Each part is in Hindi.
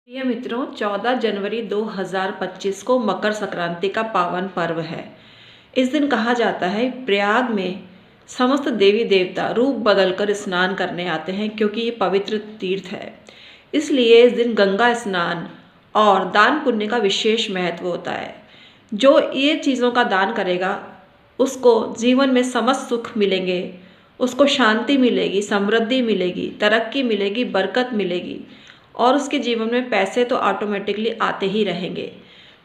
प्रिय मित्रों, 14 जनवरी 2025 को मकर संक्रांति का पावन पर्व है। इस दिन कहा जाता है प्रयाग में समस्त देवी देवता रूप बदलकर स्नान करने आते हैं, क्योंकि ये पवित्र तीर्थ है। इसलिए इस दिन गंगा स्नान और दान पुण्य का विशेष महत्व होता है। जो ये चीज़ों का दान करेगा उसको जीवन में समस्त सुख मिलेंगे, उसको शांति मिलेगी, समृद्धि मिलेगी, तरक्की मिलेगी, बरकत मिलेगी और उसके जीवन में पैसे तो ऑटोमेटिकली आते ही रहेंगे।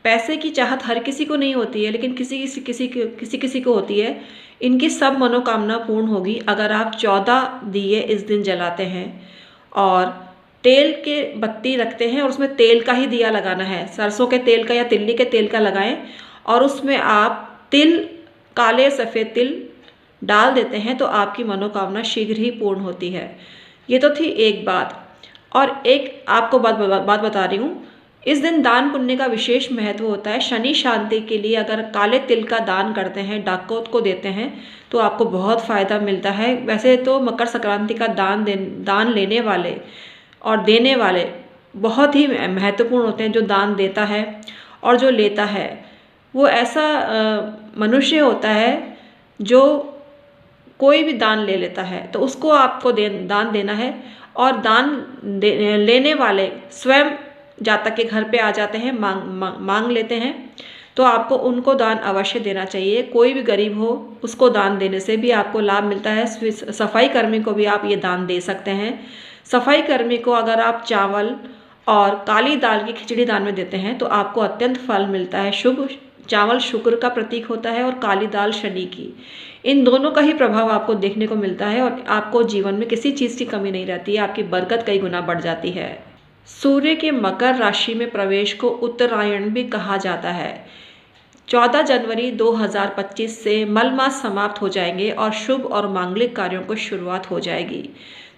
पैसे की चाहत हर किसी को नहीं होती है, लेकिन किसी को होती है। इनकी सब मनोकामना पूर्ण होगी अगर आप 14 दिए इस दिन जलाते हैं और तेल के बत्ती रखते हैं और उसमें तेल का ही दिया लगाना है। सरसों के तेल का या तिल्ली के तेल का लगाएं और उसमें आप तिल, काले सफ़ेद तिल डाल देते हैं तो आपकी मनोकामना शीघ्र ही पूर्ण होती है। ये तो थी एक बात। और एक आपको बात बता रही हूँ, इस दिन दान पुण्य का विशेष महत्व होता है। शनि शांति के लिए अगर काले तिल का दान करते हैं, डाकोत को देते हैं तो आपको बहुत फ़ायदा मिलता है। वैसे तो मकर संक्रांति का दान लेने वाले और देने वाले बहुत ही महत्वपूर्ण होते हैं। जो दान देता है और जो लेता है वो ऐसा मनुष्य होता है जो कोई भी दान ले लेता है, तो उसको आपको दान देना है। और लेने वाले स्वयं जातक के घर पे आ जाते हैं, मांग लेते हैं, तो आपको उनको दान अवश्य देना चाहिए। कोई भी गरीब हो उसको दान देने से भी आपको लाभ मिलता है। सफाई कर्मी को भी आप ये दान दे सकते हैं। सफाई कर्मी को अगर आप चावल और काली दाल की खिचड़ी दान में देते हैं तो आपको अत्यंत फल मिलता है। शुभ चावल शुक्र का प्रतीक होता है और काली दाल शनि की। इन दोनों का ही प्रभाव आपको देखने को मिलता है और आपको जीवन में किसी चीज़ की कमी नहीं रहती है। आपकी बरकत कई गुना बढ़ जाती है। सूर्य के मकर राशि में प्रवेश को उत्तरायण भी कहा जाता है। 14 जनवरी 2025 से मल मास समाप्त हो जाएंगे और शुभ और मांगलिक कार्यों को शुरुआत हो जाएगी।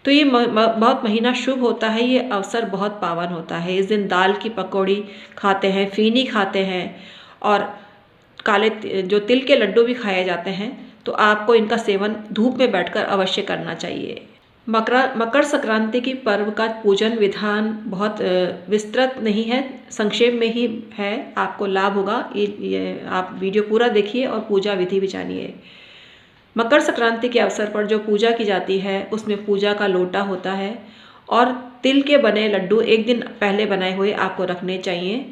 तो ये बहुत महीना शुभ होता है। ये अवसर बहुत पावन होता है। इस दिन दाल की पकौड़ी खाते हैं, फीनी खाते हैं और काले जो तिल के लड्डू भी खाए जाते हैं। तो आपको इनका सेवन धूप में बैठकर अवश्य करना चाहिए। मकर संक्रांति की पर्व का पूजन विधान बहुत विस्तृत नहीं है, संक्षेप में ही है। आपको लाभ होगा। ये आप वीडियो पूरा देखिए और पूजा विधि भी जानिए। मकर संक्रांति के अवसर पर जो पूजा की जाती है उसमें पूजा का लोटा होता है और तिल के बने लड्डू एक दिन पहले बनाए हुए आपको रखने चाहिए।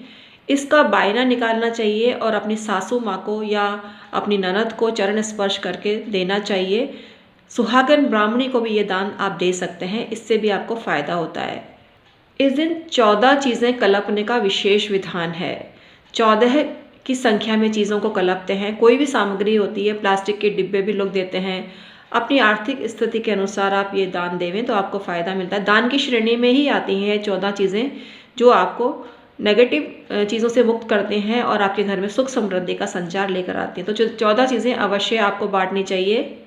इसका बायना निकालना चाहिए और अपनी सासू माँ को या अपनी ननद को चरण स्पर्श करके देना चाहिए। सुहागन ब्राह्मणी को भी ये दान आप दे सकते हैं, इससे भी आपको फ़ायदा होता है। इस दिन 14 चीज़ें कलपने का विशेष विधान है। 14 की संख्या में चीज़ों को कलपते हैं। कोई भी सामग्री होती है, प्लास्टिक के डिब्बे भी लोग देते हैं। अपनी आर्थिक स्थिति के अनुसार आप ये दान देवें तो आपको फ़ायदा मिलता है। दान की श्रेणी में ही आती हैं 14 चीज़ें जो आपको नेगेटिव चीज़ों से मुक्त करते हैं और आपके घर में सुख समृद्धि का संचार लेकर आती हैं। तो 14 चीज़ें अवश्य आपको बांटनी चाहिए।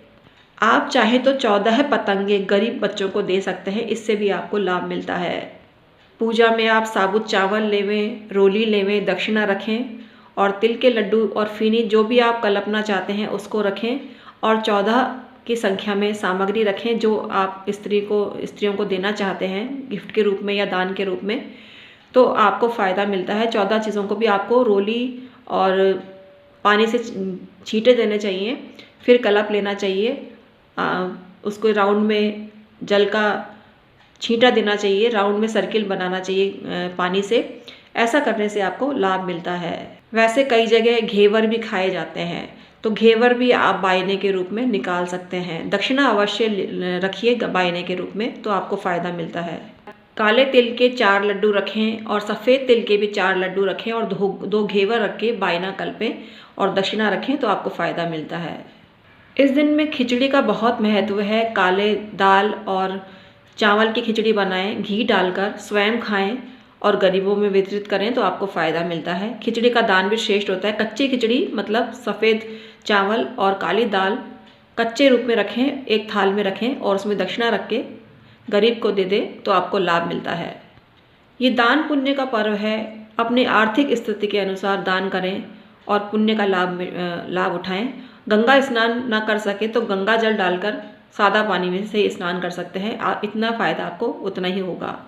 आप चाहे तो 14 पतंगे गरीब बच्चों को दे सकते हैं, इससे भी आपको लाभ मिलता है। पूजा में आप साबुत चावल लेवें, रोली लेवें, दक्षिणा रखें और तिल के लड्डू और फीनी जो भी आप कल्पना चाहते हैं उसको रखें और 14 की संख्या में सामग्री रखें जो आप स्त्रियों को देना चाहते हैं गिफ्ट के रूप में या दान के रूप में, तो आपको फ़ायदा मिलता है। 14 चीज़ों को भी आपको रोली और पानी से छींटे देने चाहिए, फिर कलप लेना चाहिए। उसको राउंड में जल का छींटा देना चाहिए, राउंड में सर्किल बनाना चाहिए पानी से। ऐसा करने से आपको लाभ मिलता है। वैसे कई जगह घेवर भी खाए जाते हैं, तो घेवर भी आप बायने के रूप में निकाल सकते हैं। दक्षिणा अवश्य रखिए बायने के रूप में, तो आपको फ़ायदा मिलता है। काले तिल के 4 लड्डू रखें और सफ़ेद तिल के भी 4 लड्डू रखें और दो घेवर रख के बायना कल्पें और दक्षिणा रखें तो आपको फ़ायदा मिलता है। इस दिन में खिचड़ी का बहुत महत्व है। काले दाल और चावल की खिचड़ी बनाएं, घी डालकर स्वयं खाएं और गरीबों में वितरित करें तो आपको फ़ायदा मिलता है। खिचड़ी का दान भी श्रेष्ठ होता है। कच्ची खिचड़ी मतलब सफ़ेद चावल और काली दाल कच्चे रूप में रखें, एक थाल में रखें और उसमें दक्षिणा रख के गरीब को दे दे तो आपको लाभ मिलता है। ये दान पुण्य का पर्व है। अपनी आर्थिक स्थिति के अनुसार दान करें और पुण्य का लाभ उठाएं। गंगा स्नान ना कर सके तो गंगा जल डालकर सादा पानी में से स्नान कर सकते हैं। इतना फ़ायदा आपको उतना ही होगा।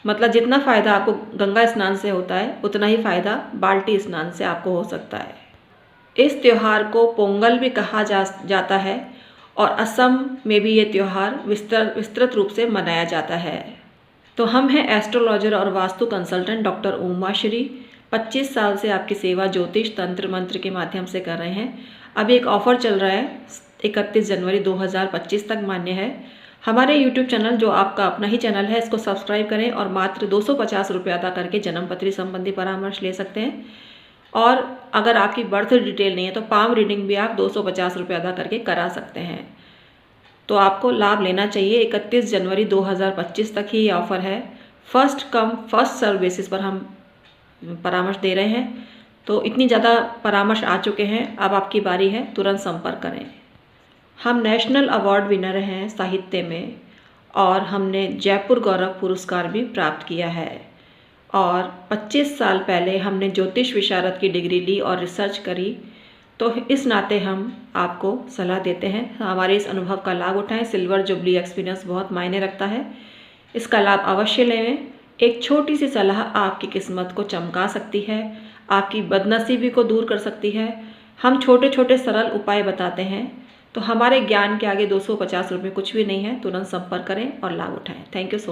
मतलब जितना फ़ायदा आपको गंगा स्नान से होता है उतना ही फ़ायदा बाल्टी स्नान से आपको हो सकता है। इस त्यौहार को पोंगल भी कहा जाता है और असम में भी ये त्यौहार विस्तृत रूप से मनाया जाता है। तो हम हैं एस्ट्रोलॉजर और वास्तु कंसल्टेंट डॉक्टर उमा श्री। 25 साल से आपकी सेवा ज्योतिष तंत्र मंत्र के माध्यम से कर रहे हैं। अभी एक ऑफ़र चल रहा है, 31 जनवरी 2025 तक मान्य है। हमारे YouTube चैनल, जो आपका अपना ही चैनल है, इसको सब्सक्राइब करें और मात्र 250 रुपये अदा करके जन्मपत्री संबंधी परामर्श ले सकते हैं। और अगर आपकी बर्थ डिटेल नहीं है तो पाम रीडिंग भी आप 250 रुपये अदा करके करा सकते हैं। तो आपको लाभ लेना चाहिए। 31 जनवरी 2025 तक ही ये ऑफ़र है। First come first serve basis पर हम परामर्श दे रहे हैं। तो इतनी ज़्यादा परामर्श आ चुके हैं, अब आपकी बारी है, तुरंत संपर्क करें। हम नेशनल अवार्ड विनर हैं साहित्य में और हमने जयपुर गौरव पुरस्कार भी प्राप्त किया है। और 25 साल पहले हमने ज्योतिष विशारद की डिग्री ली और रिसर्च करी। तो इस नाते हम आपको सलाह देते हैं, हमारे इस अनुभव का लाभ उठाएं। सिल्वर जुबली एक्सपीरियंस बहुत मायने रखता है, इसका लाभ अवश्य लें। एक छोटी सी सलाह आपकी किस्मत को चमका सकती है, आपकी बदनसीबी को दूर कर सकती है। हम छोटे छोटे सरल उपाय बताते हैं, तो हमारे ज्ञान के आगे 250 रुपये कुछ भी नहीं है। तुरंत संपर्क करें और लाभ उठाएं। Thank you so much.